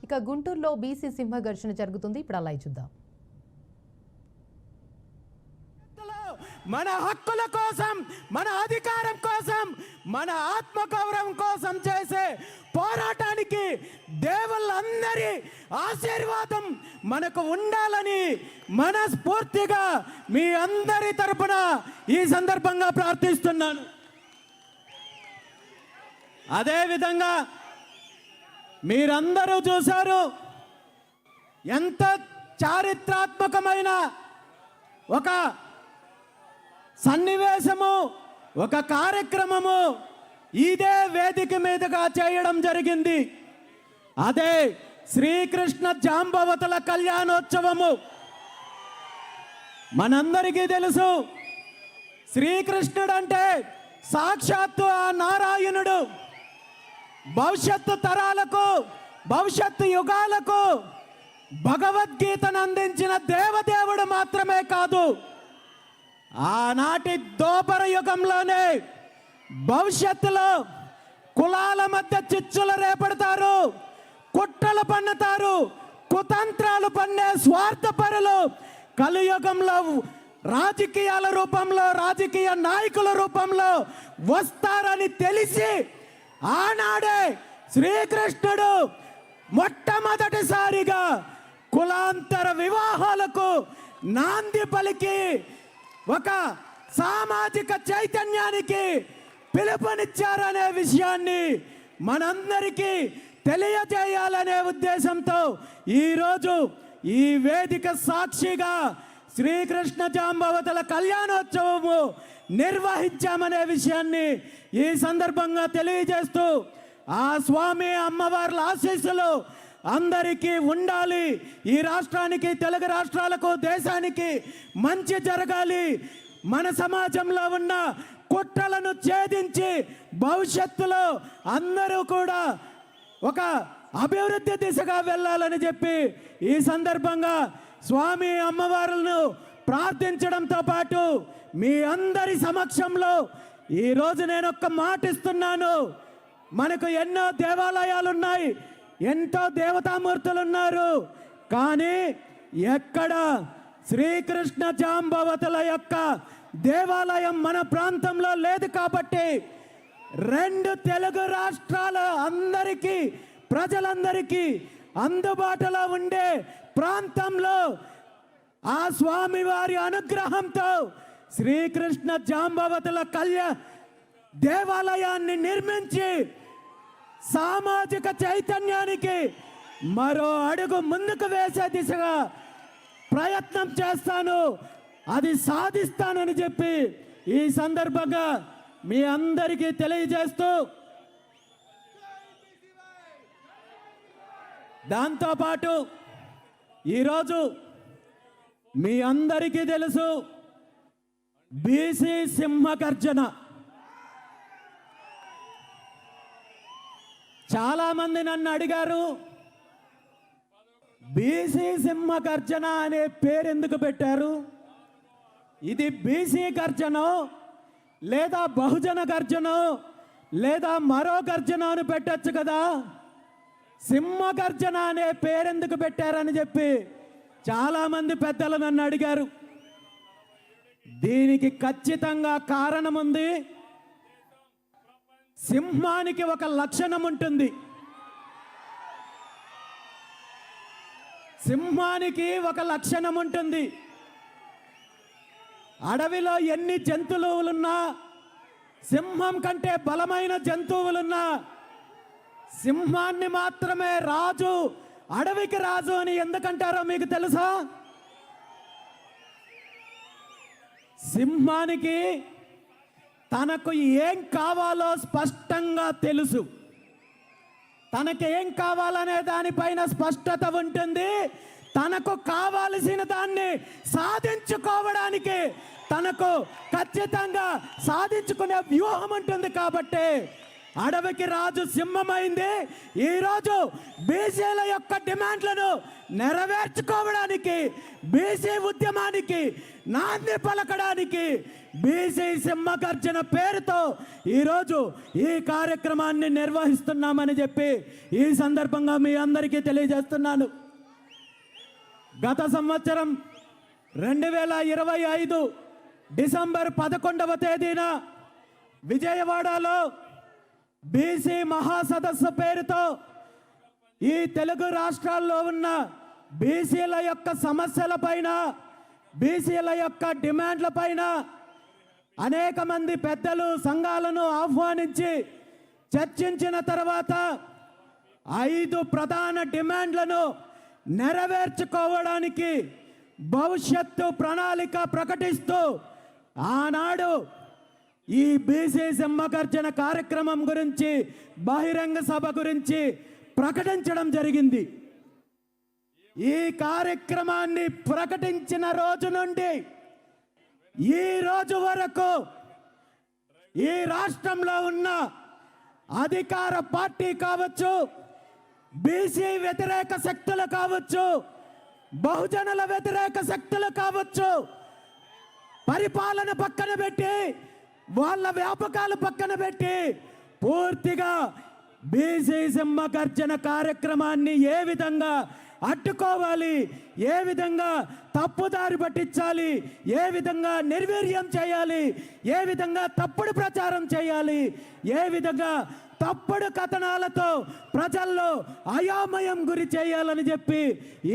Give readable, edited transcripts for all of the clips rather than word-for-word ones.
ఇక గుంటూరులో బీసీ సింహ ఘర్షణ జరుగుతుంది. ఇప్పుడు అలా చూద్దాం. మన హక్కుల కోసం, మన అధికారం కోసం, మన ఆత్మగౌరవం కోసం చేసే పోరాటానికి దేవుళ్ళందరి ఆశీర్వాదం మనకు ఉండాలని మనస్ఫూర్తిగా మీ అందరి తరపున ఈ సందర్భంగా ప్రార్థిస్తున్నాను. అదేవిధంగా మీరందరూ చూశారు, ఎంత చారిత్రాత్మకమైన ఒక సన్నివేశము, ఒక కార్యక్రమము ఇదే వేదిక మీదుగా చేయడం జరిగింది. అదే శ్రీకృష్ణ జాంబవతుల కళ్యాణోత్సవము. మనందరికీ తెలుసు, శ్రీకృష్ణుడు అంటే సాక్షాత్తు ఆ నారాయణుడు. భవిష్యత్తు తరాలకు, భవిష్యత్తు యుగాలకు భగవద్గీతను అందించిన దేవదేవుడు మాత్రమే కాదు, ఆనాటి దోపర యుగంలోనే భవిష్యత్తులో కులాల మధ్య చిచ్చులు రేపడతారు, కుట్రలు పన్నుతారు, కుతంత్రాలు పన్నే స్వార్థపరులు కలియుగంలో రాజకీయాల రూపంలో, రాజకీయ నాయకుల రూపంలో వస్తారని తెలిసి ఆనాడే శ్రీకృష్ణుడు మొట్టమొదటిసారిగా కులాంతర వివాహాలకు నాంది పలికి ఒక సామాజిక చైతన్యానికి పిలుపునిచ్చారనే విషయాన్ని మనందరికీ తెలియజేయాలనే ఉద్దేశంతో ఈరోజు ఈ వేదిక సాక్షిగా శ్రీకృష్ణ జాంబవతుల కళ్యాణోత్సవము నిర్వహించామనే విషయాన్ని ఈ సందర్భంగా తెలియజేస్తూ ఆ స్వామి అమ్మవార్ల ఆశీస్సులు అందరికీ ఉండాలి. ఈ రాష్ట్రానికి, తెలుగు రాష్ట్రాలకు, దేశానికి మంచి జరగాలి. మన సమాజంలో ఉన్న కుట్రలను ఛేదించి భవిష్యత్తులో అందరూ కూడా ఒక అభివృద్ధి దిశగా వెళ్ళాలని చెప్పి ఈ సందర్భంగా స్వామి అమ్మవారులను ప్రార్థించడంతో పాటు మీ అందరి సమక్షంలో ఈరోజు నేను ఒక్క మాట ఇస్తున్నాను. మనకు ఎన్నో దేవాలయాలు ఉన్నాయి, ఎంతో దేవతామూర్తులు ఉన్నారు, కానీ ఎక్కడ శ్రీకృష్ణ జాంబవతుల యొక్క దేవాలయం మన ప్రాంతంలో లేదు. కాబట్టి రెండు తెలుగు రాష్ట్రాల అందరికీ, ప్రజలందరికీ అందుబాటులో ఉండే ప్రాంతంలో ఆ స్వామి వారి అనుగ్రహంతో శ్రీకృష్ణ జాంబవతుల దేవాలయాన్ని నిర్మించి సామాజిక చైతన్యానికి మరో అడుగు ముందుకు వేసే దిశగా ప్రయత్నం చేస్తాను, అది సాధిస్తానని చెప్పి ఈ సందర్భంగా మీ అందరికీ తెలియజేస్తూ, దాంతోపాటు ఈరోజు మీ అందరికీ తెలుసు, బీసీ సింహ గర్జన. చాలా మంది నన్ను అడిగారు, బీసీ సింహ గర్జన అనే పేరు ఎందుకు పెట్టారు? ఇది బీసీ గర్జనో లేదా బహుజన గర్జనో లేదా మరో గర్జన అని పెట్టచ్చు కదా, సింహ గర్జన అనే పేరెందుకు పెట్టారని చెప్పి చాలామంది పెద్దలు నన్ను అడిగారు. దీనికి ఖచ్చితంగా కారణం ఉంది. సింహానికి ఒక లక్షణం ఉంటుంది. సింహానికి ఒక లక్షణం ఉంటుంది. అడవిలో ఎన్ని జంతువులున్నా, సింహం కంటే బలమైన జంతువులున్నా, సింహాన్ని మాత్రమే రాజు, అడవికి రాజు అని ఎందుకంటారో మీకు తెలుసా? సింహానికి తనకు ఏం కావాలో స్పష్టంగా తెలుసు. తనకు ఏం కావాలనే దానిపైన స్పష్టత ఉంటుంది. తనకు కావాల్సిన దాన్ని సాధించుకోవడానికి తనకు ఖచ్చితంగా సాధించుకునే వ్యూహం ఉంటుంది. కాబట్టి అడవికి రాజు సింహమైంది. ఈరోజు బీసీల యొక్క డిమాండ్లను నెరవేర్చుకోవడానికి, బీసీ ఉద్యమానికి నాంది పలకడానికి బీసీ సింహగర్జన పేరుతో ఈరోజు ఈ కార్యక్రమాన్ని నిర్వహిస్తున్నామని చెప్పి ఈ సందర్భంగా మీ అందరికీ తెలియజేస్తున్నాను. గత సంవత్సరం 2025 డిసెంబర్ 11వ తేదీన విజయవాడలో బీసీ మహాసదస్సు పేరుతో ఈ తెలుగు రాష్ట్రాల్లో ఉన్న బీసీల యొక్క సమస్యల పైన, బీసీల యొక్క డిమాండ్ల పైన అనేక మంది పెద్దలు, సంఘాలను ఆహ్వానించి చర్చించిన తర్వాత 5 ప్రధాన డిమాండ్లను నెరవేర్చుకోవడానికి భవిష్యత్తు ప్రణాళిక ప్రకటిస్తూ ఆనాడు ఈ బీసీ సింహగర్జన కార్యక్రమం గురించి, బహిరంగ సభ గురించి ప్రకటించడం జరిగింది. ఈ కార్యక్రమాన్ని ప్రకటించిన రోజు నుండి ఈ రోజు వరకు ఈ రాష్ట్రంలో ఉన్న అధికార పార్టీ కావచ్చు, బీసీ వ్యతిరేక శక్తులు కావచ్చు, బహుజనుల వ్యతిరేక శక్తులు కావచ్చు, పరిపాలన పక్కన పెట్టి, వాళ్ళ వ్యాపకాలు పక్కన పెట్టి పూర్తిగా బీసీ సింహగర్జన కార్యక్రమాన్ని ఏ విధంగా అడ్డుకోవాలి, ఏ విధంగా తప్పుదారి పట్టించాలి, ఏ విధంగా నిర్వీర్యం చేయాలి, ఏ విధంగా తప్పుడు ప్రచారం చేయాలి, ఏ విధంగా తప్పుడు కథనాలతో ప్రజల్లో అయోమయం గురి చేయాలని చెప్పి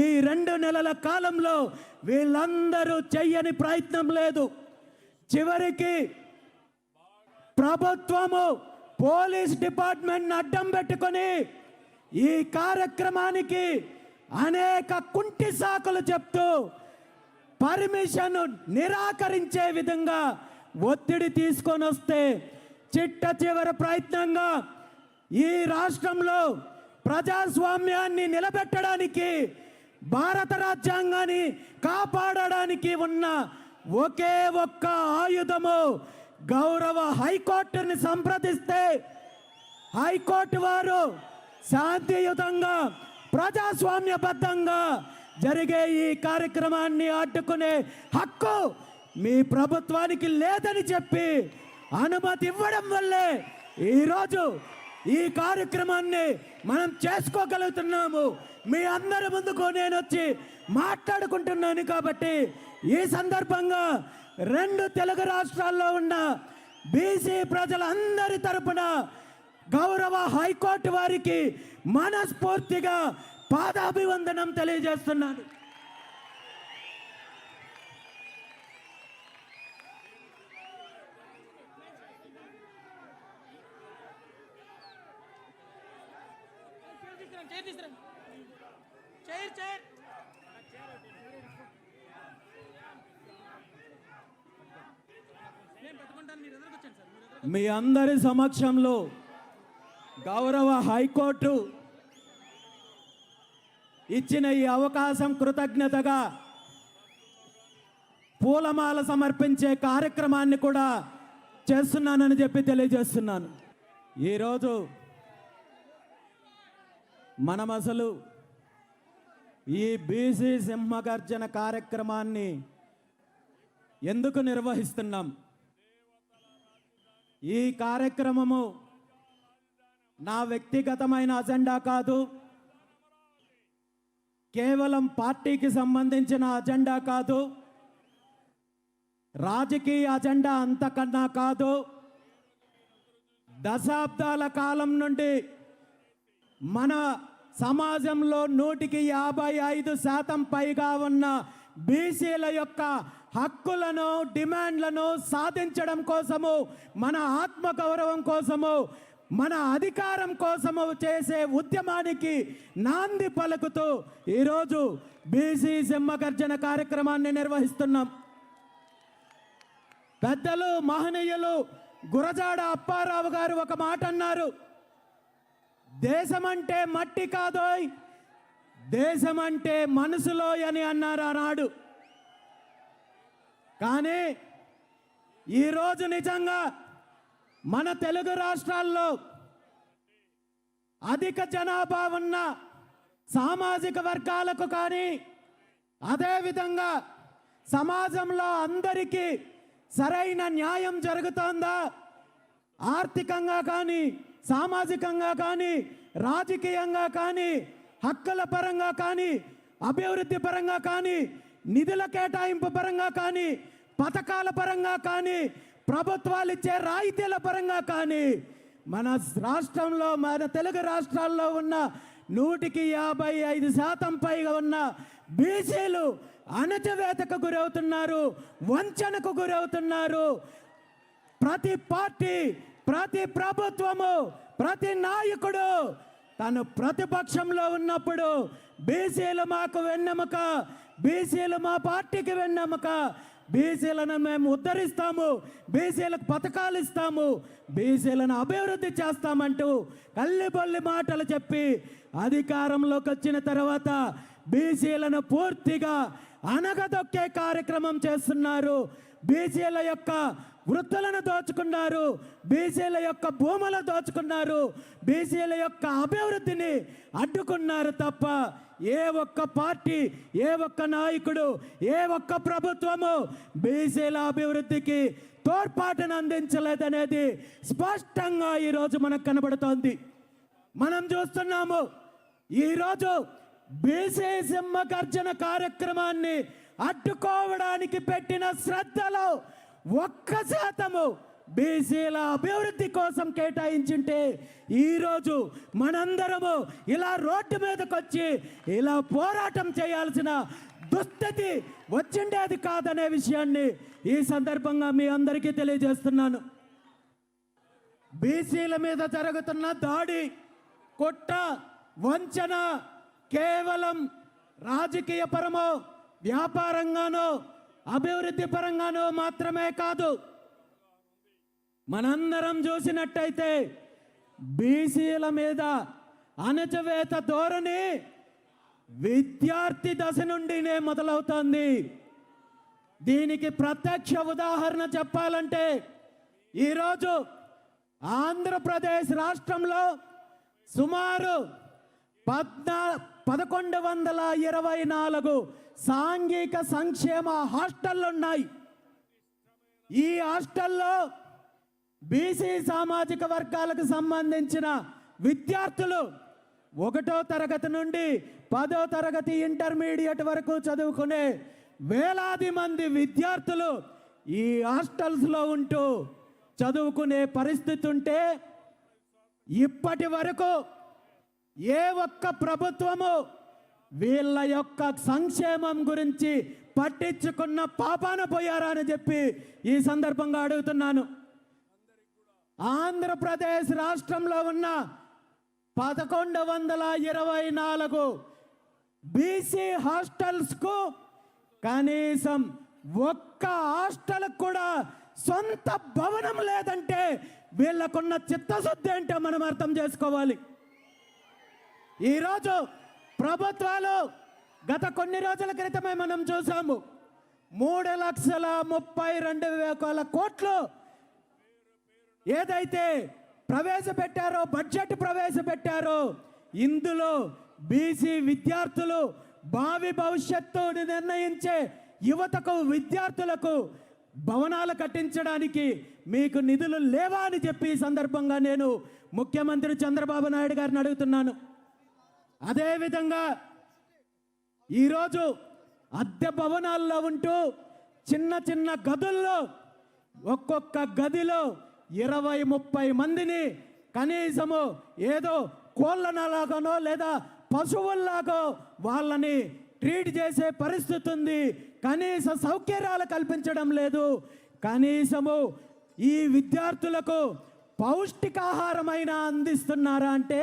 ఈ 2 నెలల కాలంలో వీళ్ళందరూ చెయ్యని ప్రయత్నం లేదు. చివరికి ప్రభుత్వము, పోలీస్ డిపార్ట్మెంట్ అడ్డం పెట్టుకొని ఈ కార్యక్రమానికి అనేక కుంటి సాకులు చెప్తూ పర్మిషన్ నిరాకరించే విధంగా ఒత్తిడి తీసుకొని వస్తే చిట్ట చివరి ప్రయత్నంగా ఈ రాష్ట్రంలో ప్రజాస్వామ్యాన్ని నిలబెట్టడానికి, భారత రాజ్యాంగాన్ని కాపాడడానికి ఉన్న ఒకే ఒక్క ఆయుధము గౌరవ హైకోర్టుని సంప్రదిస్తే హైకోర్టు వారు శాంతియుతంగా, ప్రజాస్వామ్యబద్ధంగా జరిగే ఈ కార్యక్రమాన్ని అడ్డుకునే హక్కు మీ ప్రభుత్వానికి లేదని చెప్పి అనుమతి ఇవ్వడం వల్లే ఈరోజు ఈ కార్యక్రమాన్ని మనం చేసుకోగలుగుతున్నాము. మీ అందరి ముందుకు నేను వచ్చి మాట్లాడుకుంటున్నాను. కాబట్టి ఈ సందర్భంగా 2 తెలుగు రాష్ట్రాల్లో ఉన్న బీసీ ప్రజలందరి తరపున గౌరవ హైకోర్టు వారికి మనస్ఫూర్తిగా పాదాభివందనం తెలియజేస్తున్నాను. మీ అందరి సమక్షంలో గౌరవ హైకోర్టు ఇచ్చిన ఈ అవకాశం కృతజ్ఞతగా పూలమాల సమర్పించే కార్యక్రమాన్ని కూడా చేస్తున్నానని చెప్పి తెలియజేస్తున్నాను. ఈరోజు మనం అసలు ఈ బీసీ సింహగర్జన కార్యక్రమాన్ని ఎందుకు నిర్వహిస్తున్నాం? ఈ కార్యక్రమము నా వ్యక్తిగతమైన అజెండా కాదు, కేవలం పార్టీకి సంబంధించిన అజెండా కాదు, రాజకీయ అజెండా అంతకన్నా కాదు. దశాబ్దాల కాలం నుండి మన సమాజంలో 155% పైగా ఉన్న బీసీల యొక్క హక్కులను, డిమాండ్లను సాధించడం కోసము, మన ఆత్మగౌరవం కోసము, మన అధికారం కోసము చేసే ఉద్యమానికి నాంది పలుకుతూ ఈరోజు బీసీ సింహగర్జన కార్యక్రమాన్ని నిర్వహిస్తున్నాం. పెద్దలు, మహనీయులు గురజాడ అప్పారావు గారు ఒక మాట అన్నారు, దేశమంటే మట్టి కాదోయ్, దేశమంటే మనసులోయ్ అని అన్నారు ఆనాడు. కానీ ఈరోజు నిజంగా మన తెలుగు రాష్ట్రాల్లో అధిక జనాభా ఉన్న సామాజిక వర్గాలకు కానీ అదేవిధంగా సమాజంలో అందరికీ సరైన న్యాయం జరుగుతోందా, ఆర్థికంగా కానీ సామాజికంగా కానీ రాజకీయంగా కానీ హక్కుల పరంగా కానీ అభివృద్ధి పరంగా కానీ నిధుల కేటాయింపు పరంగా కానీ పథకాల పరంగా కానీ ప్రభుత్వాలు ఇచ్చే రాయితీల పరంగా కానీ మన రాష్ట్రంలో మన తెలుగు రాష్ట్రాల్లో ఉన్న 155% పైగా ఉన్న బీసీలు అణచివేతకు గురవుతున్నారు, వంచనకు గురవుతున్నారు. ప్రతి పార్టీ, ప్రతి ప్రభుత్వము, ప్రతి నాయకుడు తను ప్రతిపక్షంలో ఉన్నప్పుడు బీసీలు మాకు వెన్నెముక, బీసీలు మా పార్టీకి వెన్నెముక, బీసీలను మేము ఉద్ధరిస్తాము, బీసీలకు పథకాలు ఇస్తాము, బీసీలను అభివృద్ధి చేస్తామంటూ కల్లిబొల్లి మాటలు చెప్పి అధికారంలోకి వచ్చిన తర్వాత బీసీలను పూర్తిగా అనగదొక్కే కార్యక్రమం చేస్తున్నారు. బీసీల యొక్క వృత్తులను దోచుకున్నారు, బీసీల యొక్క భూములు దోచుకున్నారు, బీసీల యొక్క అభివృద్ధిని అడ్డుకున్నారు తప్ప ఏ ఒక్క పార్టీ, ఏ ఒక్క నాయకుడు, ఏ ఒక్క ప్రభుత్వము బీసీల అభివృద్ధికి తోడ్పాటును అందించలేదనేది స్పష్టంగా ఈరోజు మనకు కనబడుతోంది. మనం చూస్తున్నాము ఈరోజు బీసీ సింహ గర్జన కార్యక్రమాన్ని అడ్డుకోవడానికి పెట్టిన శ్రద్ధలో 1% బీసీల అభివృద్ధి కోసం కేటాయించుంటే ఈరోజు మనందరము ఇలా రోడ్డు మీదకి వచ్చి ఇలా పోరాటం చేయాల్సిన దుస్థితి వచ్చిండేది కాదనే విషయాన్ని ఈ సందర్భంగా మీ అందరికీ తెలియజేస్తున్నాను. బీసీల మీద జరుగుతున్న దాడి, కుట్ర, వంచన కేవలం రాజకీయ పరమో వ్యాపారంగానో అభివృద్ధి పరంగానో మాత్రమే కాదు. మనందరం చూసినట్టయితే బీసీల మీద అణచివేత ధోరణి విద్యార్థి దశ నుండినే మొదలవుతోంది. దీనికి ప్రత్యక్ష ఉదాహరణ చెప్పాలంటే ఈరోజు ఆంధ్రప్రదేశ్ రాష్ట్రంలో సుమారు 1124 సాంఘిక సంక్షేమ హాస్టళ్ళు ఉన్నాయి. ఈ హాస్టల్లో బీసీ సామాజిక వర్గాలకు సంబంధించిన విద్యార్థులు 1వ తరగతి నుండి 10వ తరగతి ఇంటర్మీడియట్ వరకు చదువుకునే వేలాది మంది విద్యార్థులు ఈ హాస్టల్స్లో ఉంటూ చదువుకునే పరిస్థితి ఉంటే ఇప్పటి వరకు ఏ ఒక్క ప్రభుత్వము వీళ్ళ యొక్క సంక్షేమం గురించి పట్టించుకున్న పాపాన పోయారా అని చెప్పి ఈ సందర్భంగా అడుగుతున్నాను. ఆంధ్రప్రదేశ్ రాష్ట్రంలో ఉన్న 1124 బీసీ హాస్టల్స్కు కనీసం ఒక్క హాస్టల్ కూడా సొంత భవనం లేదంటే వీళ్ళకున్న చిత్తశుద్ధి ఏంటో మనం అర్థం చేసుకోవాలి. ఈరోజు ప్రభుత్వాలు గత కొన్ని రోజుల క్రితమే మనం చూసాము 3,32,000 కోట్లు ఏదైతే ప్రవేశపెట్టారో, బడ్జెట్ ప్రవేశపెట్టారో ఇందులో బీసీ విద్యార్థులు భావి భవిష్యత్తుని నిర్ణయించే యువతకు, విద్యార్థులకు భవనాలు కట్టించడానికి మీకు నిధులు లేవా అని చెప్పి ఈ సందర్భంగా నేను ముఖ్యమంత్రి చంద్రబాబు నాయుడు గారిని అడుగుతున్నాను. అదేవిధంగా ఈరోజు అద్దె భవనాల్లో ఉంటూ చిన్న చిన్న గదుల్లో ఒక్కొక్క గదిలో 20-30 మందిని కనీసము ఏదో కోళ్ళలాగానో లేదా పశువుల్లాగో వాళ్ళని ట్రీట్ చేసే పరిస్థితి ఉంది. కనీస సౌకర్యాలు కల్పించడం లేదు. కనీసము ఈ విద్యార్థులకు పౌష్టికాహారమైన అందిస్తున్నారా అంటే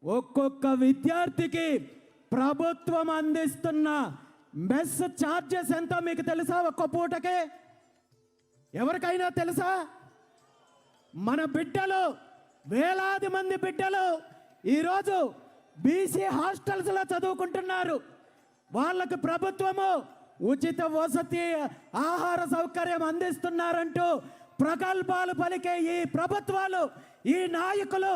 ఒక్కొక్క విద్యార్థికి ప్రభుత్వం అందిస్తున్న మెస్ ఛార్జెస్ ఎంతో మీకు తెలుసా? ఒక్క పూటకే ఎవరికైనా తెలుసా? మన బిడ్డలు, వేలాది మంది బిడ్డలు ఈరోజు బీసీ హాస్టల్స్లో చదువుకుంటున్నారు. వాళ్ళకు ప్రభుత్వము ఉచిత వసతి, ఆహార సౌకర్యం అందిస్తున్నారంటూ ప్రగల్భాలు పలికే ఈ ప్రభుత్వాలు, ఈ నాయకులు